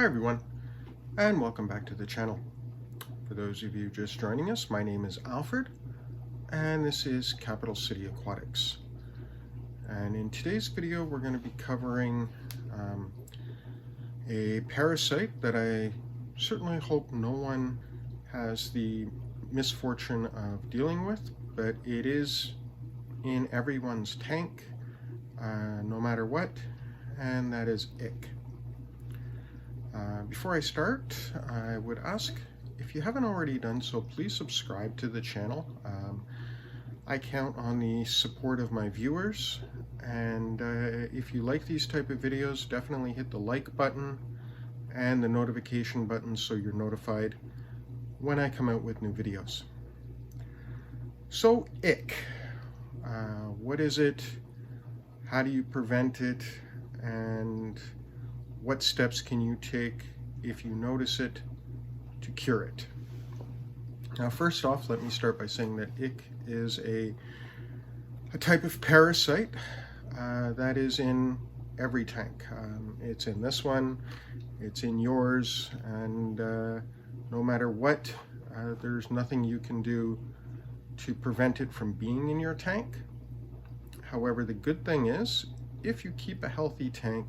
Hi everyone, and welcome back to the channel. For those of you just joining us, my name is Alfred, and this is Capital City Aquatics. And in today's video, we're going to be covering a parasite that I certainly hope no one has the misfortune of dealing with, but it is in everyone's tank, no matter what, and that is ick. Before I start, I would ask, if you haven't already done so, please subscribe to the channel. I count on the support of my viewers, and if you like these type of videos, definitely hit the like button and the notification button so you're notified when I come out with new videos. So, ick. What is it? How do you prevent it? And what steps can you take if you notice it to cure it? Now, first off, let me start by saying that ick is a type of parasite that is in every tank. It's in this one, it's in yours, and no matter what, there's nothing you can do to prevent it from being in your tank. However, the good thing is, if you keep a healthy tank,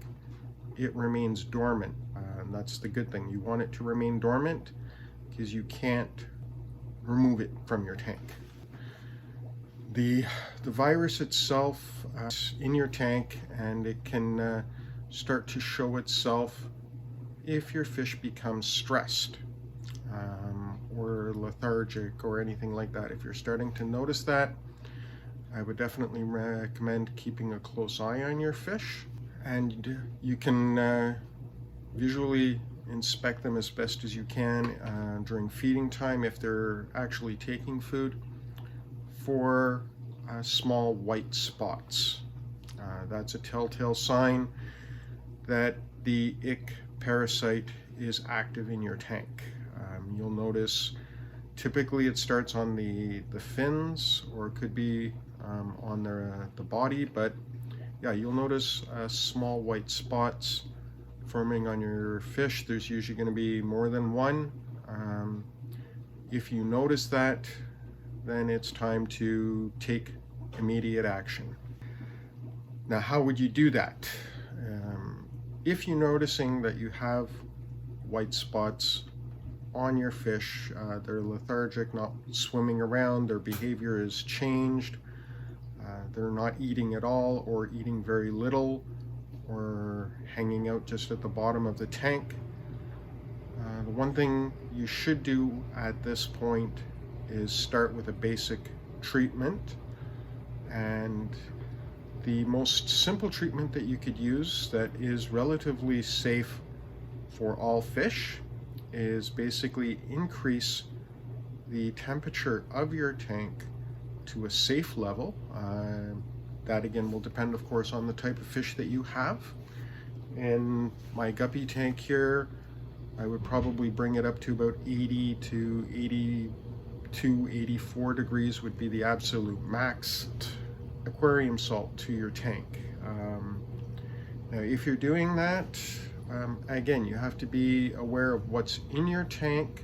it remains dormant. And that's the good thing. You want it to remain dormant because you can't remove it from your tank. The virus itself is in your tank, and it can start to show itself if your fish becomes stressed or lethargic or anything like that. If you're starting to notice that, I would definitely recommend keeping a close eye on your fish. And you can visually inspect them as best as you can during feeding time if they're actually taking food for small white spots. That's a telltale sign that the ick parasite is active in your tank. You'll notice typically it starts on the fins, or it could be on the body, but yeah, you'll notice small white spots forming on your fish. There's usually going to be more than one. If you notice that, then it's time to take immediate action. Now, how would you do that? If you're noticing that you have white spots on your fish, they're lethargic, not swimming around, their behavior has changed, they're not eating at all or eating very little or hanging out just at the bottom of the tank, the one thing you should do at this point is start with a basic treatment. And the most simple treatment that you could use that is relatively safe for all fish is basically increase the temperature of your tank to a safe level. That again will depend, of course, on the type of fish that you have. In my guppy tank here, I would probably bring it up to about 80 to 82, 84 degrees would be the absolute max. Aquarium salt to your tank. Now, if you're doing that, again, you have to be aware of what's in your tank,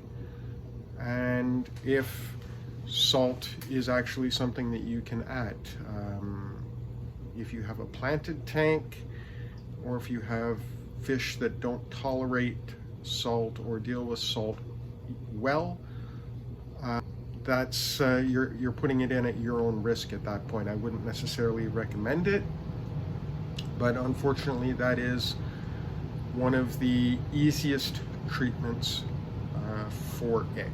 and if salt is actually something that you can add. If you have a planted tank, or if you have fish that don't tolerate salt or deal with salt well, that's you're putting it in at your own risk at that point. I wouldn't necessarily recommend it, but unfortunately that is one of the easiest treatments for ick.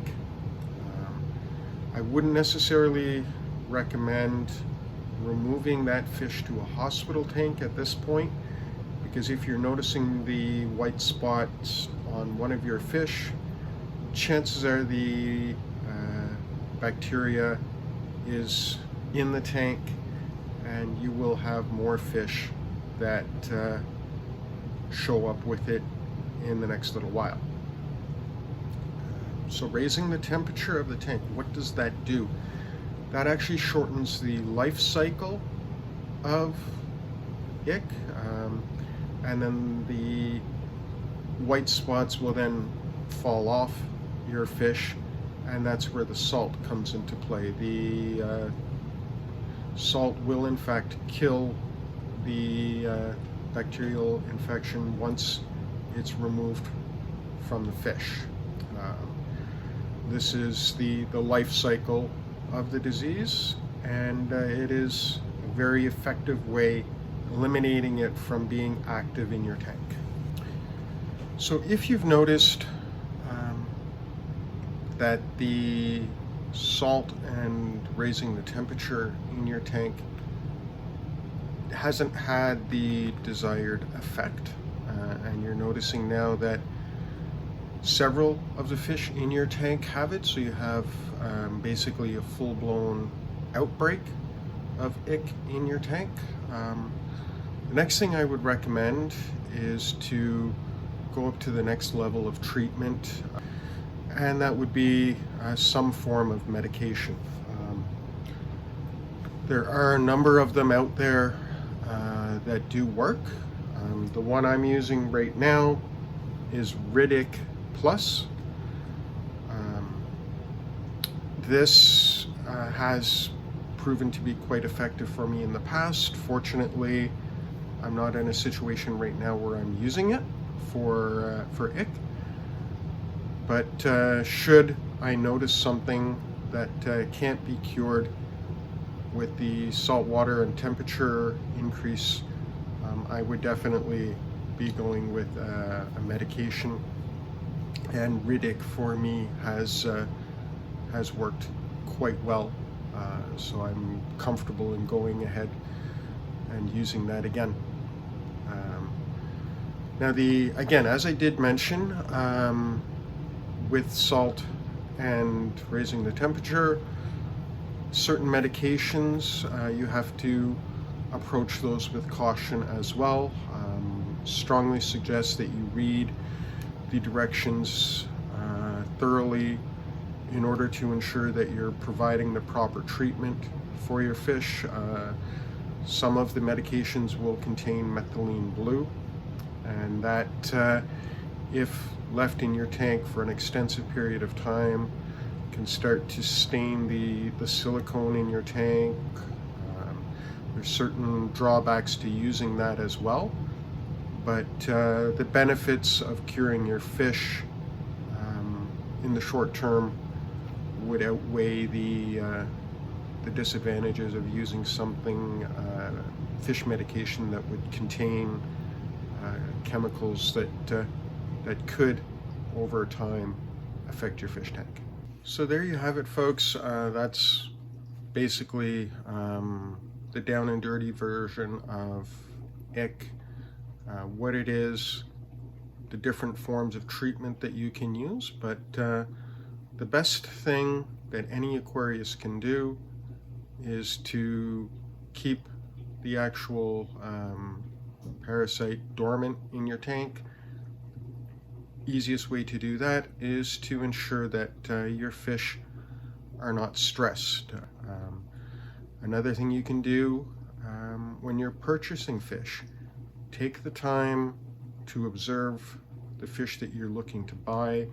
I wouldn't necessarily recommend removing that fish to a hospital tank at this point, because if you're noticing the white spots on one of your fish, chances are the bacteria is in the tank, and you will have more fish that show up with it in the next little while. So raising the temperature of the tank, what does that do? That actually shortens the life cycle of ick, and then the white spots will then fall off your fish, and that's where the salt comes into play. The salt will in fact kill the bacterial infection once it's removed from the fish. This is the life cycle of the disease, and it is a very effective way eliminating it from being active in your tank. So if you've noticed that the salt and raising the temperature in your tank hasn't had the desired effect, and you're noticing now that several of the fish in your tank have it, so you have basically a full-blown outbreak of ick in your tank, the next thing I would recommend is to go up to the next level of treatment, and that would be some form of medication. There are a number of them out there that do work. The one I'm using right now is Riddick Plus. This has proven to be quite effective for me in the past. Fortunately, I'm not in a situation right now where I'm using it for ick. But should I notice something that can't be cured with the salt water and temperature increase, I would definitely be going with a medication. And Riddick for me has worked quite well, so I'm comfortable in going ahead and using that again. Now, again, as I did mention, with salt and raising the temperature, certain medications, you have to approach those with caution as well. Strongly suggest that you read the directions thoroughly in order to ensure that you're providing the proper treatment for your fish. Some of the medications will contain methylene blue, and that if left in your tank for an extensive period of time can start to stain the silicone in your tank. There's certain drawbacks to using that as well, but the benefits of curing your fish in the short term would outweigh the disadvantages of using something, fish medication that would contain chemicals that could over time affect your fish tank. So there you have it, folks. That's basically the down and dirty version of ick, what it is, the different forms of treatment that you can use. But the best thing that any aquarius can do is to keep the actual parasite dormant in your tank. Easiest way to do that is to ensure that your fish are not stressed. Another thing you can do when you're purchasing fish, take the time to observe the fish that you're looking to buy,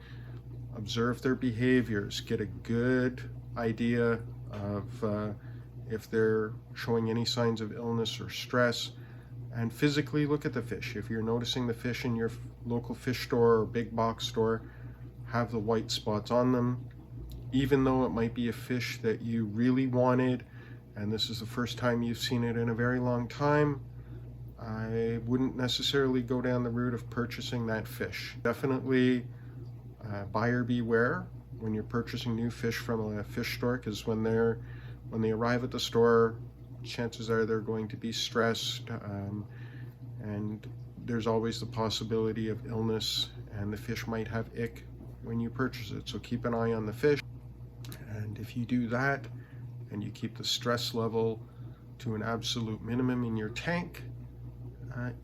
observe their behaviors, get a good idea of if they're showing any signs of illness or stress, and physically look at the fish. If you're noticing the fish in your local fish store or big box store have the white spots on them, even though it might be a fish that you really wanted and this is the first time you've seen it in a very long time, I wouldn't necessarily go down the route of purchasing that fish. Definitely buyer beware when you're purchasing new fish from a fish store, because when they arrive at the store, chances are they're going to be stressed, and there's always the possibility of illness, and the fish might have ick when you purchase it. So keep an eye on the fish, and if you do that and you keep the stress level to an absolute minimum in your tank,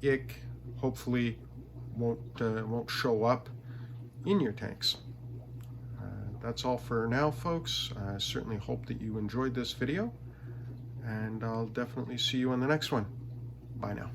ick hopefully won't show up in your tanks. That's all for now, folks. I certainly hope that you enjoyed this video, and I'll definitely see you on the next one. Bye now.